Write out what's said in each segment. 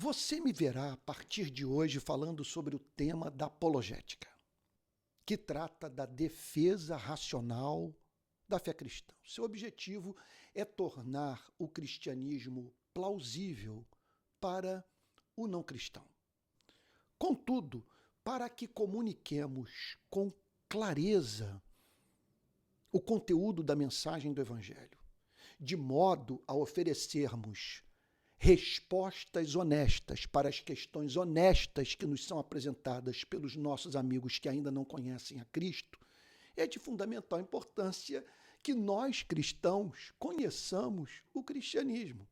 Você me verá a partir de hoje falando sobre o tema da apologética, que trata da defesa racional da fé cristã. Seu objetivo é tornar o cristianismo plausível para o não cristão. Contudo, para que comuniquemos com clareza o conteúdo da mensagem do Evangelho, de modo a oferecermos respostas honestas para as questões honestas que nos são apresentadas pelos nossos amigos que ainda não conhecem a Cristo, é de fundamental importância que nós cristãos conheçamos o cristianismo,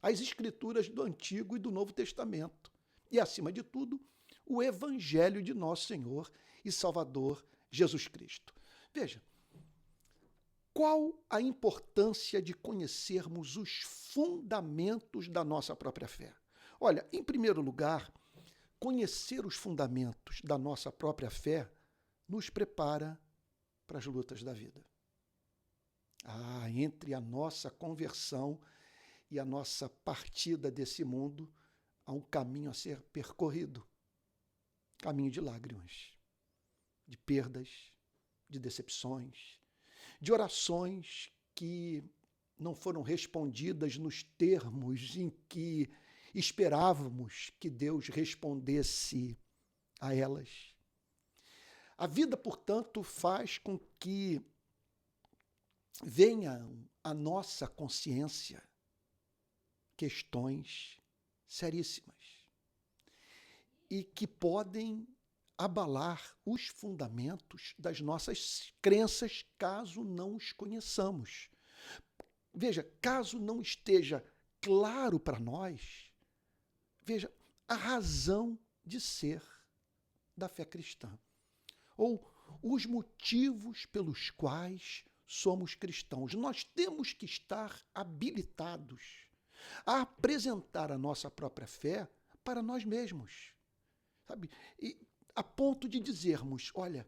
as escrituras do Antigo e do Novo Testamento e, acima de tudo, o Evangelho de nosso Senhor e Salvador Jesus Cristo. Veja, qual a importância de conhecermos os fundamentos da nossa própria fé? Olha, em primeiro lugar, conhecer os fundamentos da nossa própria fé nos prepara para as lutas da vida. Entre a nossa conversão e a nossa partida desse mundo, há um caminho a ser percorrido. Caminho de lágrimas, de perdas, de decepções, de orações que não foram respondidas nos termos em que esperávamos que Deus respondesse a elas. A vida, portanto, faz com que venham à nossa consciência questões seríssimas e que podem abalar os fundamentos das nossas crenças, caso não os conheçamos. Veja, caso não esteja claro para nós, veja, a razão de ser da fé cristã, ou os motivos pelos quais somos cristãos. Nós temos que estar habilitados a apresentar a nossa própria fé para nós mesmos, sabe? E a ponto de dizermos, olha,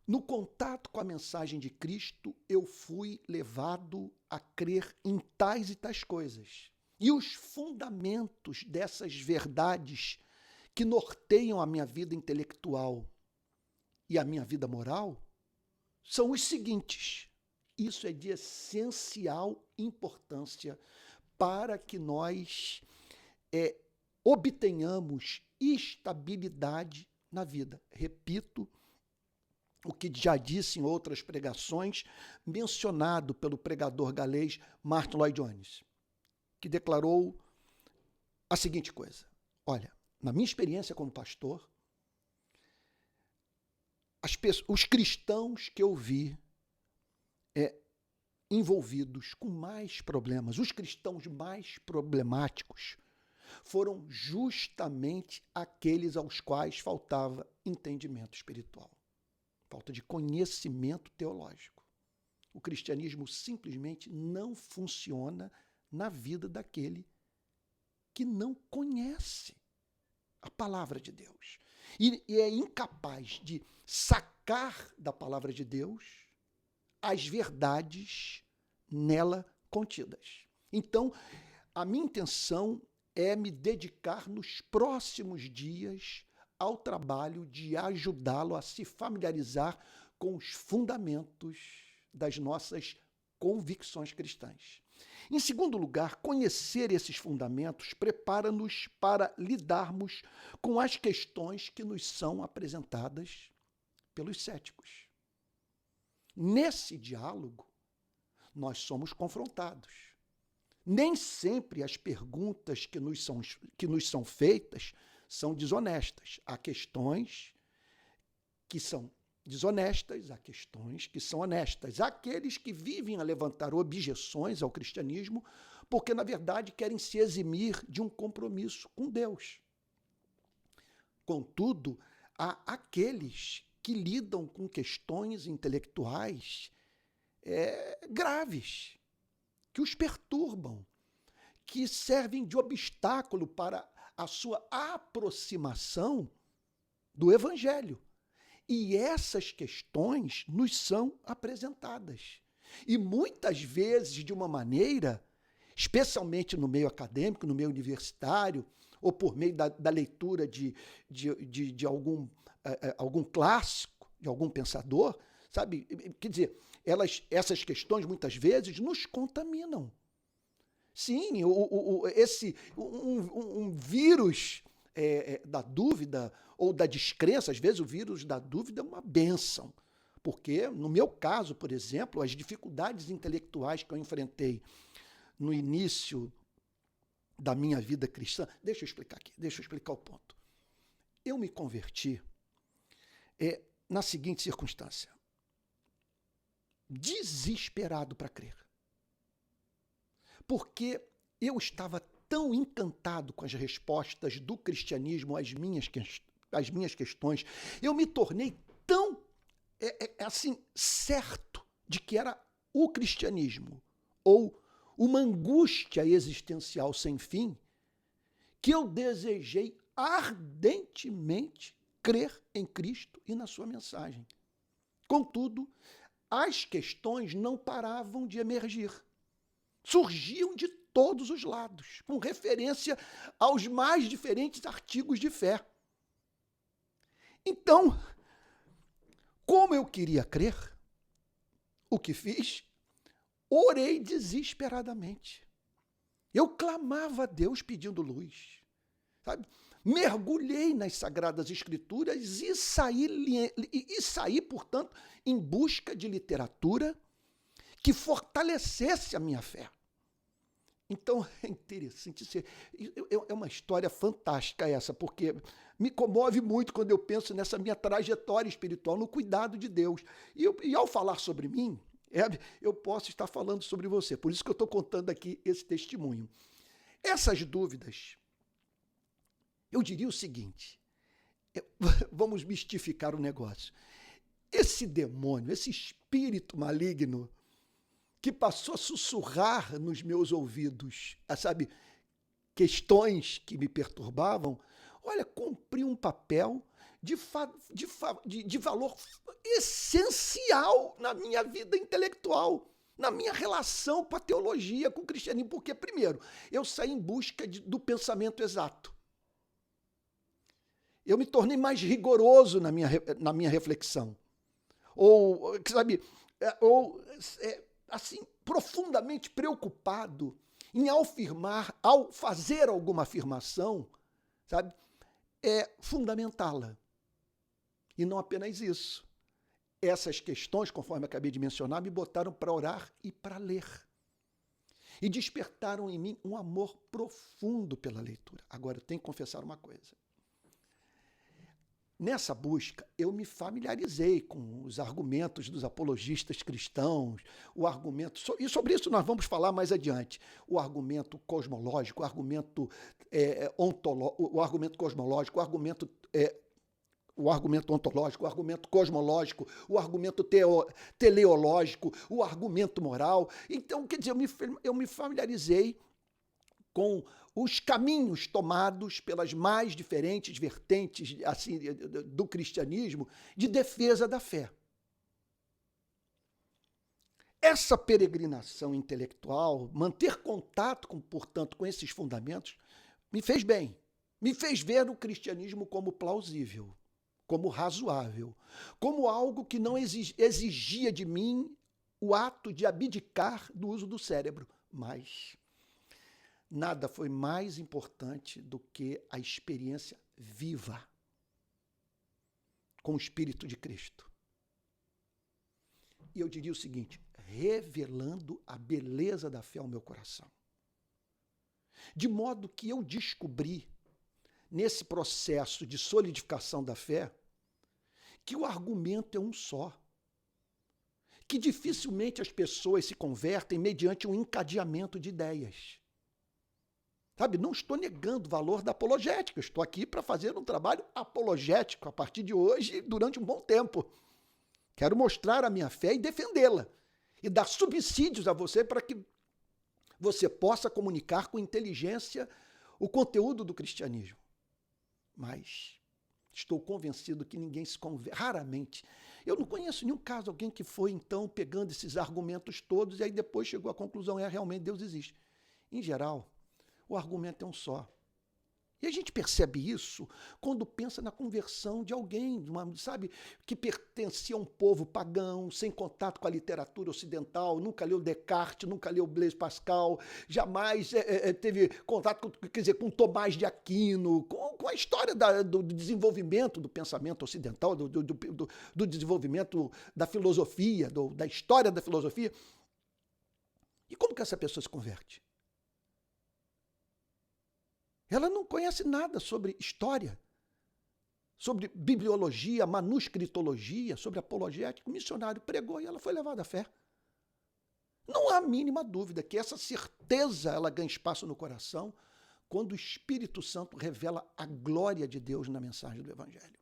no contato com a mensagem de Cristo, eu fui levado a crer em tais e tais coisas. E os fundamentos dessas verdades que norteiam a minha vida intelectual e a minha vida moral são os seguintes. Isso é de essencial importância para que nós obtenhamos estabilidade na vida. Repito o que já disse em outras pregações, mencionado pelo pregador galês Martyn Lloyd-Jones, que declarou a seguinte coisa: olha, na minha experiência como pastor, os cristãos que eu vi envolvidos com mais problemas, os cristãos mais problemáticos, foram justamente aqueles aos quais faltava entendimento espiritual, falta de conhecimento teológico. O cristianismo simplesmente não funciona na vida daquele que não conhece a palavra de Deus e é incapaz de sacar da palavra de Deus as verdades nela contidas. Então, a minha intenção é me dedicar nos próximos dias ao trabalho de ajudá-lo a se familiarizar com os fundamentos das nossas convicções cristãs. Em segundo lugar, conhecer esses fundamentos prepara-nos para lidarmos com as questões que nos são apresentadas pelos céticos. Nesse diálogo, nós somos confrontados. Nem sempre as perguntas que nos são feitas são desonestas. Há questões que são desonestas, há questões que são honestas. Há aqueles que vivem a levantar objeções ao cristianismo porque, na verdade, querem se eximir de um compromisso com Deus. Contudo, há aqueles que lidam com questões intelectuais graves, que os perturbam, que servem de obstáculo para a sua aproximação do Evangelho. E essas questões nos são apresentadas. E muitas vezes de uma maneira especialmente no meio acadêmico, no meio universitário, ou por meio da leitura de algum clássico, de algum pensador, sabe? Quer dizer, essas questões muitas vezes nos contaminam. Sim, um vírus da dúvida ou da descrença, às vezes o vírus da dúvida é uma bênção. Porque, no meu caso, por exemplo, as dificuldades intelectuais que eu enfrentei no início da minha vida cristã, deixa eu explicar o ponto. Eu me converti na seguinte circunstância: desesperado para crer. Porque eu estava tão encantado com as respostas do cristianismo às minhas questões, eu me tornei tão assim, certo de que era o cristianismo, ou uma angústia existencial sem fim, que eu desejei ardentemente crer em Cristo e na sua mensagem. Contudo, as questões não paravam de emergir. Surgiam de todos os lados, com referência aos mais diferentes artigos de fé. Então, como eu queria crer, o que fiz? Orei desesperadamente. Eu clamava a Deus pedindo luz, sabe? Mergulhei nas Sagradas Escrituras e saí, portanto, em busca de literatura que fortalecesse a minha fé. Então, é interessante, é uma história fantástica essa, porque me comove muito quando eu penso nessa minha trajetória espiritual, no cuidado de Deus. E ao falar sobre mim, eu posso estar falando sobre você. Por isso que eu estou contando aqui esse testemunho. Essas dúvidas, eu diria o seguinte, vamos mistificar o negócio. Esse demônio, esse espírito maligno, que passou a sussurrar nos meus ouvidos, sabe, questões que me perturbavam, olha, cumpri um papel de valor essencial na minha vida intelectual, na minha relação com a teologia, com o cristianismo, porque, primeiro, eu saí em busca do pensamento exato. Eu me tornei mais rigoroso na minha reflexão. Assim, profundamente preocupado em ao fazer alguma afirmação, sabe, fundamentá-la. E não apenas isso. Essas questões, conforme acabei de mencionar, me botaram para orar e para ler. E despertaram em mim um amor profundo pela leitura. Agora, eu tenho que confessar uma coisa. Nessa busca, eu me familiarizei com os argumentos dos apologistas cristãos, e sobre isso nós vamos falar mais adiante, o argumento cosmológico, o argumento ontológico, o argumento cosmológico, o argumento ontológico, o argumento cosmológico, o argumento teleológico, o argumento moral. Então, quer dizer, eu me familiarizei com os caminhos tomados pelas mais diferentes vertentes assim, do cristianismo de defesa da fé. Essa peregrinação intelectual, manter contato, portanto, com esses fundamentos, me fez bem. Me fez ver o cristianismo como plausível, como razoável, como algo que não exigia de mim o ato de abdicar do uso do cérebro, mas nada foi mais importante do que a experiência viva com o Espírito de Cristo. E eu diria o seguinte, revelando a beleza da fé ao meu coração. De modo que eu descobri, nesse processo de solidificação da fé, que o argumento é um só. Que dificilmente as pessoas se convertem mediante um encadeamento de ideias. Sabe, não estou negando o valor da apologética, estou aqui para fazer um trabalho apologético a partir de hoje durante um bom tempo. Quero mostrar a minha fé e defendê-la. E dar subsídios a você para que você possa comunicar com inteligência o conteúdo do cristianismo. Mas estou convencido que ninguém se converte, raramente. Eu não conheço nenhum caso, alguém que foi então pegando esses argumentos todos e aí depois chegou à conclusão, realmente Deus existe. Em geral, o argumento é um só. E a gente percebe isso quando pensa na conversão de alguém, sabe, que pertencia a um povo pagão, sem contato com a literatura ocidental, nunca leu Descartes, nunca leu Blaise Pascal, jamais teve contato com Tomás de Aquino, com a história do desenvolvimento do pensamento ocidental, do desenvolvimento da filosofia, da história da filosofia. E como que essa pessoa se converte? Ela não conhece nada sobre história, sobre bibliologia, manuscritologia, sobre apologética. O missionário pregou e ela foi levada à fé. Não há a mínima dúvida que essa certeza ela ganha espaço no coração quando o Espírito Santo revela a glória de Deus na mensagem do Evangelho.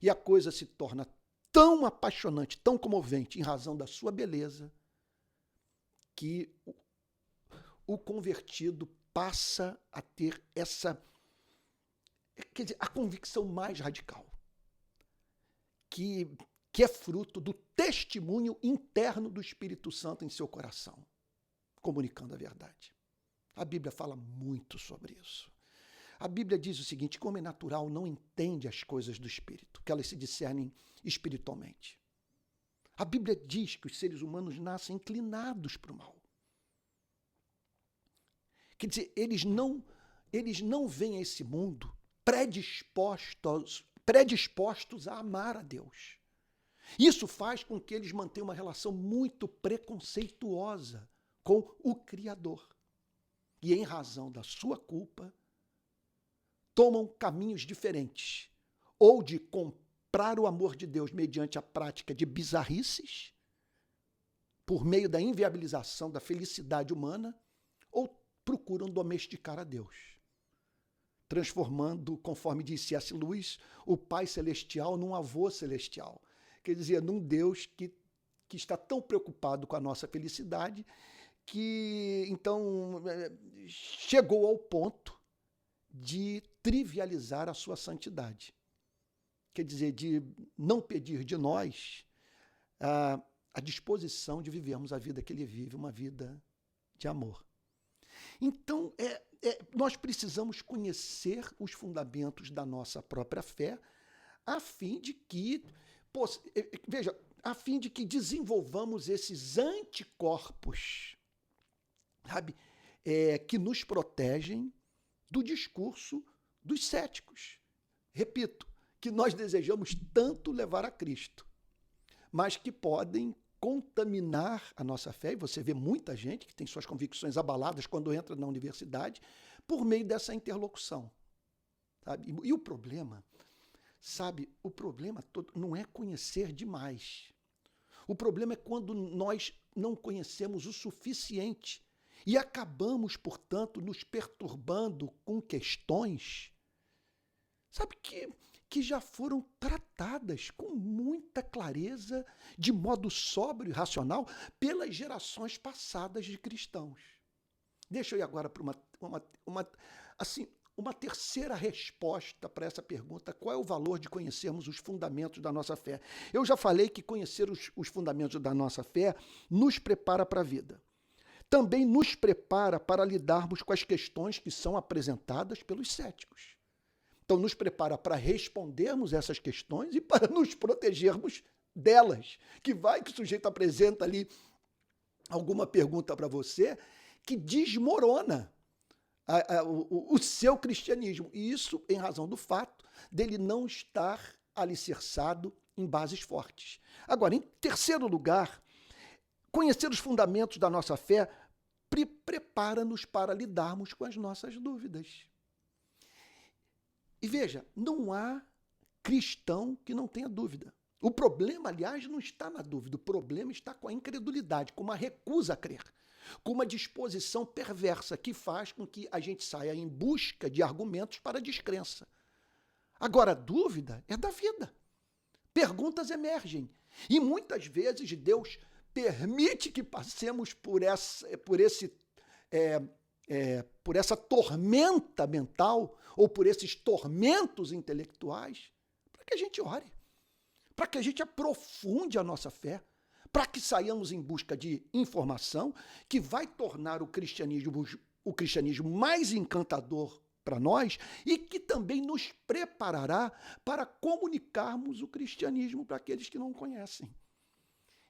E a coisa se torna tão apaixonante, tão comovente, em razão da sua beleza, que o convertido passa a ter a convicção mais radical, que é fruto do testemunho interno do Espírito Santo em seu coração, comunicando a verdade. A Bíblia fala muito sobre isso. A Bíblia diz o seguinte: que o homem natural não entende as coisas do Espírito, que elas se discernem espiritualmente. A Bíblia diz que os seres humanos nascem inclinados para o mal. Quer dizer, eles não vêm a esse mundo predispostos a amar a Deus. Isso faz com que eles mantenham uma relação muito preconceituosa com o Criador. E, em razão da sua culpa, tomam caminhos diferentes. Ou de comprar o amor de Deus mediante a prática de bizarrices, por meio da inviabilização da felicidade humana, ou procuram domesticar a Deus, transformando, conforme disse C.S. Lewis, o Pai Celestial num avô celestial. Quer dizer, num Deus que está tão preocupado com a nossa felicidade que, então, chegou ao ponto de trivializar a sua santidade. Quer dizer, de não pedir de nós a disposição de vivermos a vida que ele vive, uma vida de amor. Então, nós precisamos conhecer os fundamentos da nossa própria fé, a fim de que, a fim de que desenvolvamos esses anticorpos, sabe, que nos protegem do discurso dos céticos. Repito, que nós desejamos tanto levar a Cristo, mas que podem contaminar a nossa fé, e você vê muita gente que tem suas convicções abaladas quando entra na universidade, por meio dessa interlocução. Sabe? E o problema, o problema todo não é conhecer demais. O problema é quando nós não conhecemos o suficiente e acabamos, portanto, nos perturbando com questões, que já foram tratadas com muita clareza, de modo sóbrio e racional, pelas gerações passadas de cristãos. Deixa eu ir agora para uma terceira resposta para essa pergunta: qual é o valor de conhecermos os fundamentos da nossa fé? Eu já falei que conhecer os fundamentos da nossa fé nos prepara para a vida. Também nos prepara para lidarmos com as questões que são apresentadas pelos céticos. Então, nos prepara para respondermos essas questões e para nos protegermos delas. Que o sujeito apresenta ali alguma pergunta para você que desmorona o seu cristianismo. E isso em razão do fato dele não estar alicerçado em bases fortes. Agora, em terceiro lugar, conhecer os fundamentos da nossa fé prepara-nos para lidarmos com as nossas dúvidas. E veja, não há cristão que não tenha dúvida. O problema, aliás, não está na dúvida. O problema está com a incredulidade, com uma recusa a crer, com uma disposição perversa que faz com que a gente saia em busca de argumentos para a descrença. Agora, a dúvida é da vida. Perguntas emergem. E muitas vezes Deus permite que passemos por essa tormenta mental ou por esses tormentos intelectuais, para que a gente ore, para que a gente aprofunde a nossa fé, para que saiamos em busca de informação que vai tornar o cristianismo o cristianismo mais encantador para nós e que também nos preparará para comunicarmos o cristianismo para aqueles que não conhecem.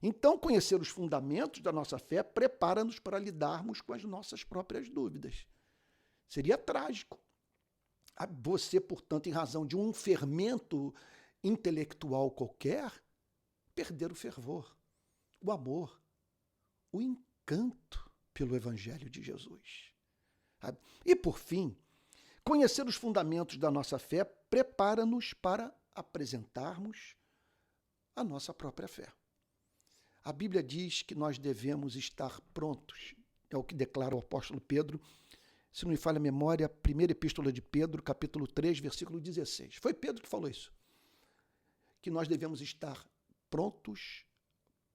Então, conhecer os fundamentos da nossa fé prepara-nos para lidarmos com as nossas próprias dúvidas. Seria trágico você, portanto, em razão de um fermento intelectual qualquer, perder o fervor, o amor, o encanto pelo Evangelho de Jesus. E, por fim, conhecer os fundamentos da nossa fé prepara-nos para apresentarmos a nossa própria fé. A Bíblia diz que nós devemos estar prontos, é o que declara o apóstolo Pedro, se não me falha a memória, a primeira epístola de Pedro, capítulo 3, versículo 16. Foi Pedro que falou isso, que nós devemos estar prontos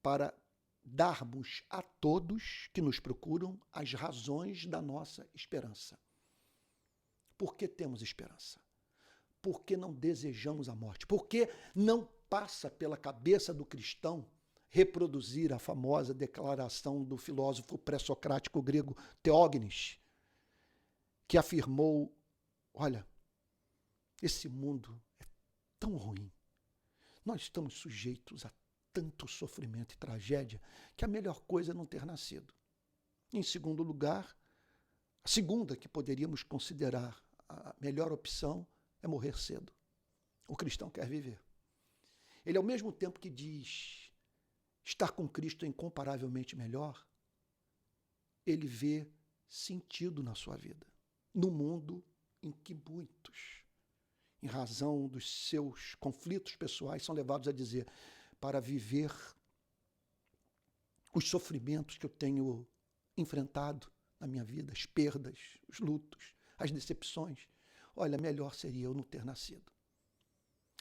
para darmos a todos que nos procuram as razões da nossa esperança. Por que temos esperança? Por que não desejamos a morte? Por que não passa pela cabeça do cristão reproduzir a famosa declaração do filósofo pré-socrático grego Teógenes, que afirmou, olha, esse mundo é tão ruim, nós estamos sujeitos a tanto sofrimento e tragédia, que a melhor coisa é não ter nascido. Em segundo lugar, a segunda que poderíamos considerar a melhor opção é morrer cedo. O cristão quer viver. Ele, ao mesmo tempo que diz estar com Cristo é incomparavelmente melhor, ele vê sentido na sua vida, no mundo em que muitos, em razão dos seus conflitos pessoais, são levados a dizer, para viver os sofrimentos que eu tenho enfrentado na minha vida, as perdas, os lutos, as decepções, olha, melhor seria eu não ter nascido.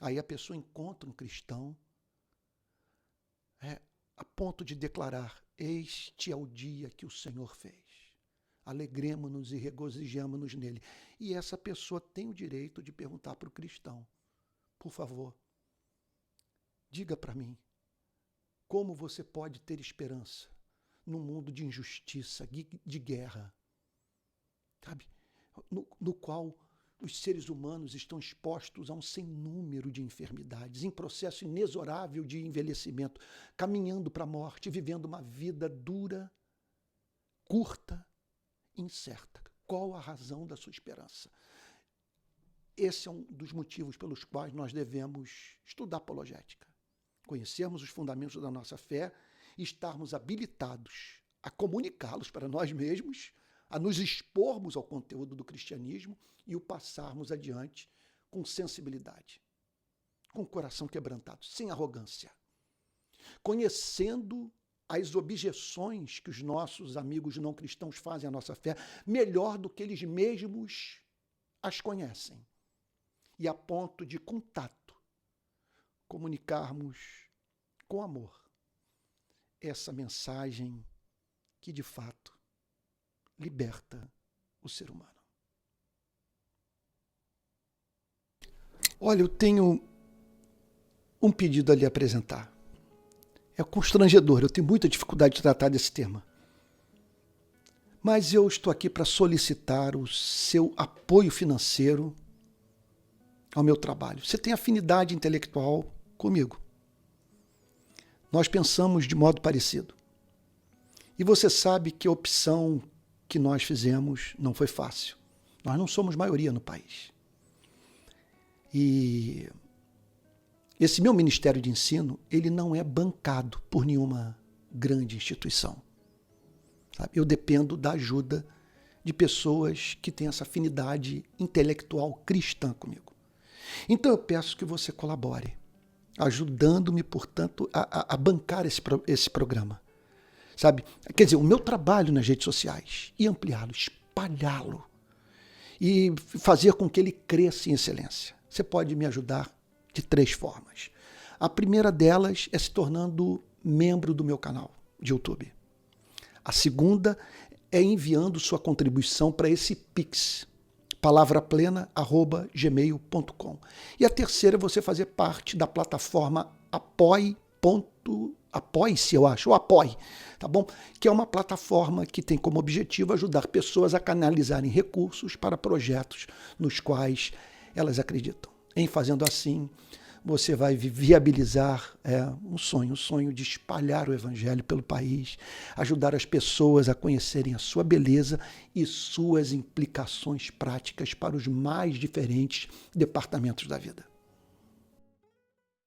Aí a pessoa encontra um cristão a ponto de declarar, este é o dia que o Senhor fez. Alegremo-nos e regozijemo-nos nele. E essa pessoa tem o direito de perguntar para o cristão, por favor, diga para mim, como você pode ter esperança num mundo de injustiça, de guerra, sabe? No qual os seres humanos estão expostos a um sem número de enfermidades, em processo inexorável de envelhecimento, caminhando para a morte, vivendo uma vida dura, curta, incerta. Qual a razão da sua esperança? Esse é um dos motivos pelos quais nós devemos estudar apologética, conhecermos os fundamentos da nossa fé e estarmos habilitados a comunicá-los para nós mesmos, a nos expormos ao conteúdo do cristianismo e o passarmos adiante com sensibilidade, com o coração quebrantado, sem arrogância, conhecendo as objeções que os nossos amigos não cristãos fazem à nossa fé melhor do que eles mesmos as conhecem. E a ponto de contato, comunicarmos com amor essa mensagem que de fato liberta o ser humano. Olha, eu tenho um pedido a lhe apresentar. É constrangedor, eu tenho muita dificuldade de tratar desse tema. Mas eu estou aqui para solicitar o seu apoio financeiro ao meu trabalho. Você tem afinidade intelectual comigo. Nós pensamos de modo parecido. E você sabe que a opção que nós fizemos não foi fácil. Nós não somos maioria no país. E esse meu ministério de ensino, ele não é bancado por nenhuma grande instituição. Sabe? Eu dependo da ajuda de pessoas que têm essa afinidade intelectual cristã comigo. Então eu peço que você colabore, ajudando-me, portanto, a bancar esse programa. Sabe? Quer dizer, o meu trabalho nas redes sociais e ampliá-lo, espalhá-lo e fazer com que ele cresça em excelência. Você pode me ajudar de 3 formas. A primeira delas é se tornando membro do meu canal de YouTube. A segunda é enviando sua contribuição para esse Pix, palavraplena@gmail.com. E a terceira é você fazer parte da plataforma apoie.se Apoie-se, eu acho, ou Apoie, tá bom? Que é uma plataforma que tem como objetivo ajudar pessoas a canalizarem recursos para projetos nos quais elas acreditam. Em fazendo assim, você vai viabilizar um sonho de espalhar o evangelho pelo país, ajudar as pessoas a conhecerem a sua beleza e suas implicações práticas para os mais diferentes departamentos da vida.